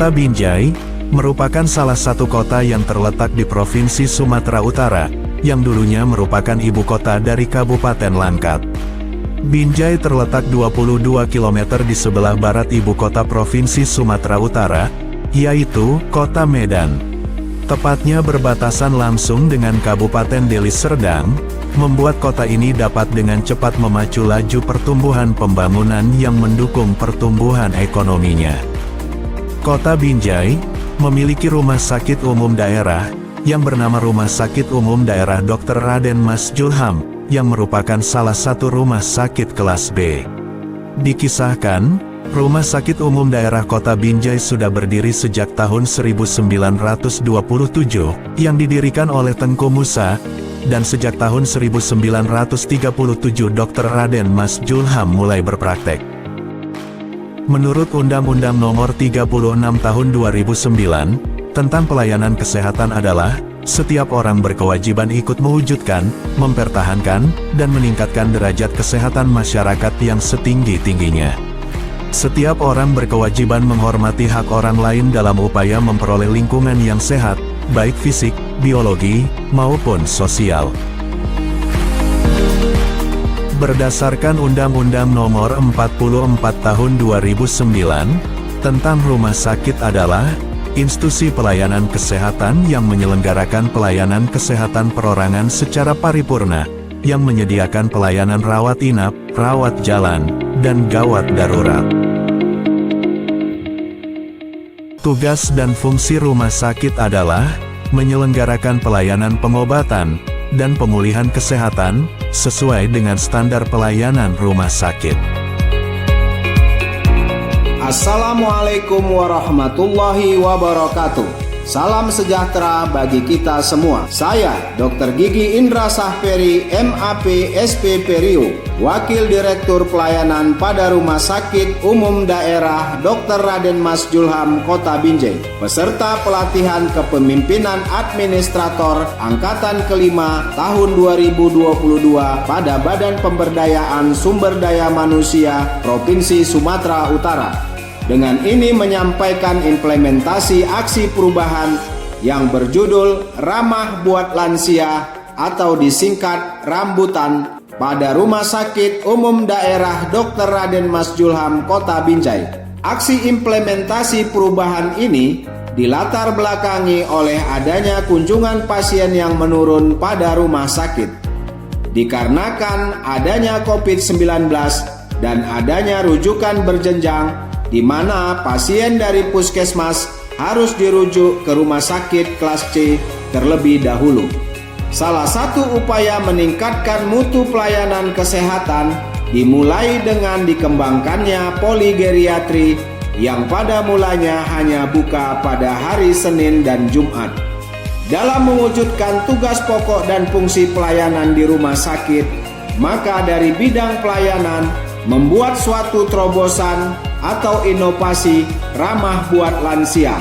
Kota Binjai merupakan salah satu kota yang terletak di Provinsi Sumatera Utara, yang dulunya merupakan ibu kota dari Kabupaten Langkat. Binjai terletak 22 km di sebelah barat ibu kota Provinsi Sumatera Utara, yaitu Kota Medan. Tepatnya berbatasan langsung dengan Kabupaten Deli Serdang, membuat kota ini dapat dengan cepat memacu laju pertumbuhan pembangunan yang mendukung pertumbuhan ekonominya. Kota Binjai memiliki rumah sakit umum daerah, yang bernama Rumah Sakit Umum Daerah Dr. Raden Mas Julham, yang merupakan salah satu rumah sakit kelas B. Dikisahkan, Rumah Sakit Umum Daerah Kota Binjai sudah berdiri sejak tahun 1927, yang didirikan oleh Tengku Musa, dan sejak tahun 1937 Dr. Raden Mas Julham mulai berpraktek. Menurut Undang-Undang Nomor 36 Tahun 2009, tentang pelayanan kesehatan adalah, setiap orang berkewajiban ikut mewujudkan, mempertahankan, dan meningkatkan derajat kesehatan masyarakat yang setinggi-tingginya. Setiap orang berkewajiban menghormati hak orang lain dalam upaya memperoleh lingkungan yang sehat, baik fisik, biologi, maupun sosial. Berdasarkan Undang-Undang Nomor 44 Tahun 2009, tentang rumah sakit adalah institusi pelayanan kesehatan yang menyelenggarakan pelayanan kesehatan perorangan secara paripurna, yang menyediakan pelayanan rawat inap, rawat jalan, dan gawat darurat. Tugas dan fungsi rumah sakit adalah menyelenggarakan pelayanan pengobatan dan pemulihan kesehatan sesuai dengan standar pelayanan rumah sakit. Assalamualaikum warahmatullahi wabarakatuh. Salam sejahtera bagi kita semua. Saya Dr. Gigi Indra Sahperi, MAP SP Perio, Wakil Direktur Pelayanan pada Rumah Sakit Umum Daerah Dr. Raden Mas Julham Kota Binjai, peserta pelatihan kepemimpinan administrator Angkatan kelima tahun 2022 pada Badan Pemberdayaan Sumber Daya Manusia Provinsi Sumatera Utara. Dengan ini menyampaikan implementasi aksi perubahan yang berjudul Ramah Buat Lansia atau disingkat Rambutan pada Rumah Sakit Umum Daerah Dr. Raden Mas Julham Kota Binjai. Aksi implementasi perubahan ini dilatar belakangi oleh adanya kunjungan pasien yang menurun pada rumah sakit. Dikarenakan adanya COVID-19 dan adanya rujukan berjenjang, di mana pasien dari puskesmas harus dirujuk ke rumah sakit kelas C terlebih dahulu. Salah satu upaya meningkatkan mutu pelayanan kesehatan dimulai dengan dikembangkannya poligeriatri yang pada mulanya hanya buka pada hari Senin dan Jumat. Dalam mewujudkan tugas pokok dan fungsi pelayanan di rumah sakit, maka dari bidang pelayanan membuat suatu terobosan atau inovasi ramah buat lansia.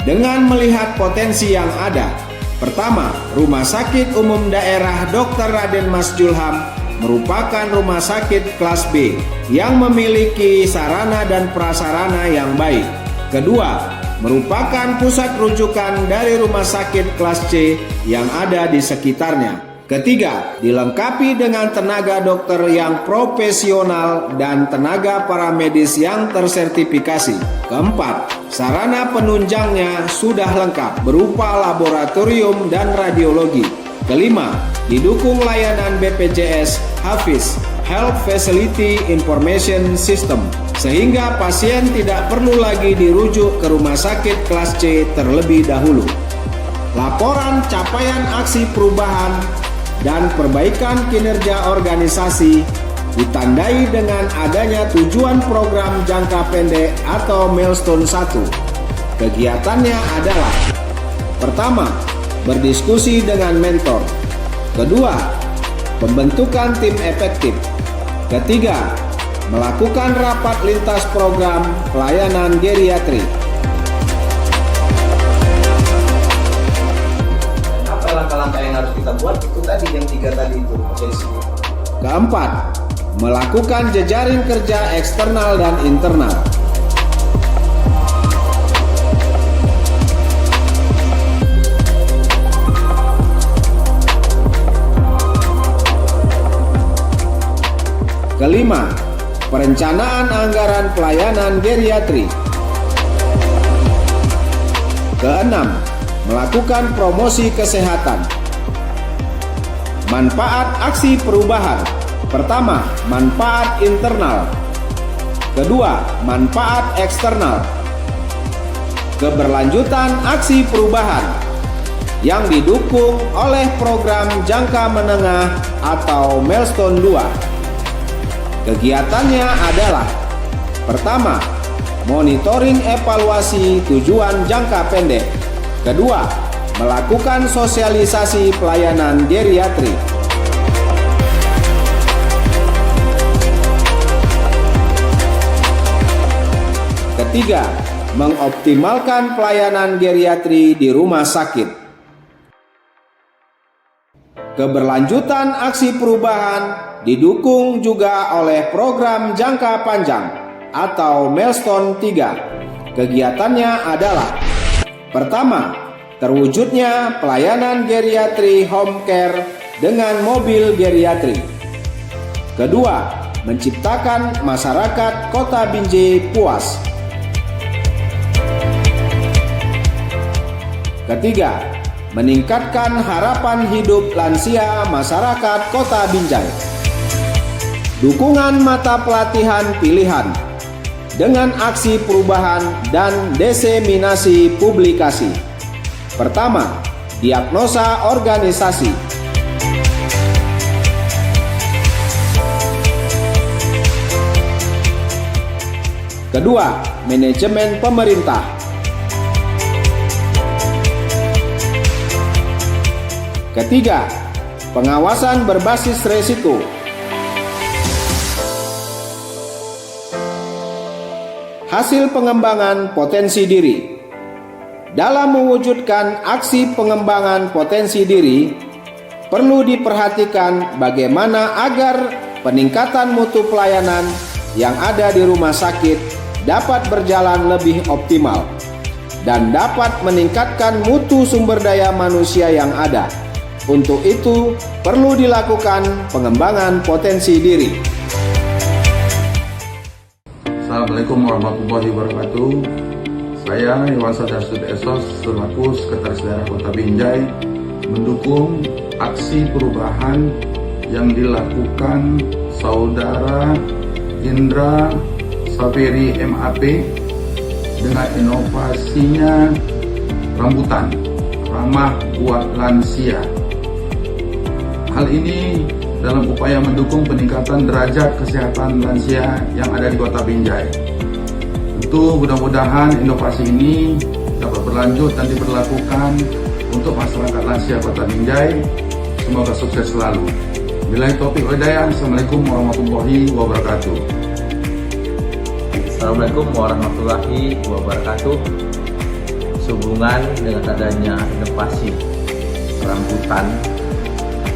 Dengan melihat potensi yang ada, pertama, Rumah Sakit Umum Daerah Dr. Raden Mas Julham merupakan rumah sakit kelas B yang memiliki sarana dan prasarana yang baik. Kedua, merupakan pusat rujukan dari rumah sakit kelas C yang ada di sekitarnya. Ketiga, dilengkapi dengan tenaga dokter yang profesional dan tenaga paramedis yang tersertifikasi. Keempat, sarana penunjangnya sudah lengkap berupa laboratorium dan radiologi. Kelima, didukung layanan BPJS Hafiz Health Facility Information System, sehingga pasien tidak perlu lagi dirujuk ke rumah sakit kelas C terlebih dahulu. Laporan capaian aksi perubahan dan perbaikan kinerja organisasi ditandai dengan adanya tujuan program jangka pendek atau milestone 1. Kegiatannya adalah: pertama, berdiskusi dengan mentor. Kedua, pembentukan tim efektif. Ketiga, melakukan rapat lintas program pelayanan geriatri. Langkah-langkah yang harus kita buat itu tadi, yang 3 tadi itu potensinya. Keempat, melakukan jejaring kerja eksternal dan internal. perencanaan anggaran pelayanan geriatri. Keenam, melakukan promosi kesehatan. Manfaat aksi perubahan. Pertama, manfaat internal. Kedua, manfaat eksternal. Keberlanjutan aksi perubahan yang didukung oleh program jangka menengah atau milestone 2. Kegiatannya adalah: pertama, monitoring evaluasi tujuan jangka pendek. Kedua, melakukan sosialisasi pelayanan geriatri. Ketiga, mengoptimalkan pelayanan geriatri di rumah sakit. Keberlanjutan aksi perubahan didukung juga oleh program jangka panjang atau milestone 3. Kegiatannya adalah: pertama, terwujudnya pelayanan geriatri home care dengan mobil geriatri. Kedua, menciptakan masyarakat Kota Binjai puas. Ketiga, meningkatkan harapan hidup lansia masyarakat Kota Binjai. Dukungan mata pelatihan pilihan dengan aksi perubahan dan diseminasi publikasi. Pertama, diagnosa organisasi. Kedua, manajemen pemerintah. Ketiga, pengawasan berbasis resiko. Hasil pengembangan potensi diri. Dalam mewujudkan aksi pengembangan potensi diri, perlu diperhatikan bagaimana agar peningkatan mutu pelayanan yang ada di rumah sakit dapat berjalan lebih optimal dan dapat meningkatkan mutu sumber daya manusia yang ada. Untuk itu, perlu dilakukan pengembangan potensi diri. Assalamualaikum warahmatullahi wabarakatuh. Saya Iwan Sadar Esos selaku Sekretaris Daerah Kota Binjai mendukung aksi perubahan yang dilakukan Saudara Indra Saperi MAP dengan inovasinya rambutan ramah buat lansia. Hal ini dalam upaya mendukung peningkatan derajat kesehatan lansia yang ada di Kota Binjai. Tentu mudah-mudahan inovasi ini dapat berlanjut dan diberlakukan untuk masyarakat lansia Kota Binjai. Semoga sukses selalu. Billahi taufiq wal hidayah. Assalamualaikum warahmatullahi wabarakatuh. Assalamualaikum warahmatullahi wabarakatuh. Sehubungan dengan adanya inovasi rambutan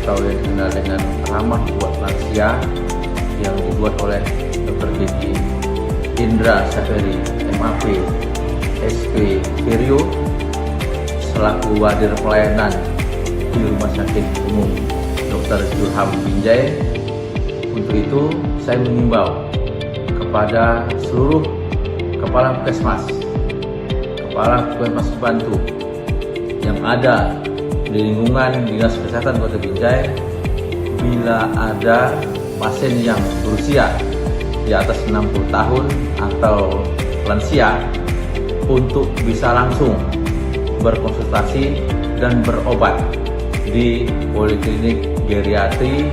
atau yang dikenal dengan ramah buat lansia yang dibuat oleh Dr. Gigi Indra Saperi MAP SP Perio selaku wadir pelayanan di Rumah Sakit Umum Dr. Julham Binjai. Untuk itu saya mengimbau kepada seluruh kepala puskesmas bantu yang ada di lingkungan Dinas Kesehatan Kota Binjai, bila ada pasien yang berusia di atas 60 tahun atau lansia, untuk bisa langsung berkonsultasi dan berobat di Poliklinik Geriatri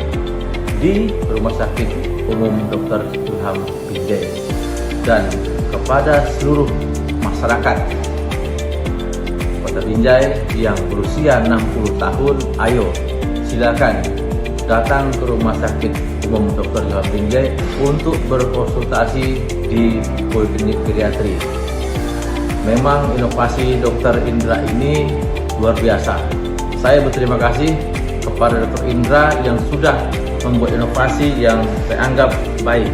di Rumah Sakit Umum Dr. Julham Binjai. Dan kepada seluruh masyarakat Kota Binjai yang berusia 60 tahun, ayo silakan datang ke Rumah Sakit Umum Dr. Julham Binjai untuk berkonsultasi di Poliklinik Geriatri. Memang inovasi Dr. Indra ini luar biasa. Saya berterima kasih kepada Dr. Indra yang sudah membuat inovasi yang saya anggap baik.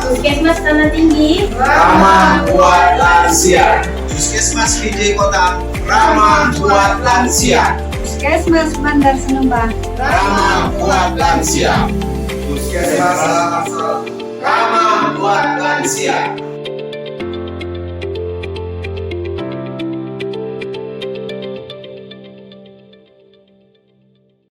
Puskesmas Tanah Tinggi Ramah buat lansia. Puskesmas Binjai Kota ramah buat lansia. Puskesmas Bandar Senembang Ramah buat lansia. Puskesmas ramah buat buat lansia.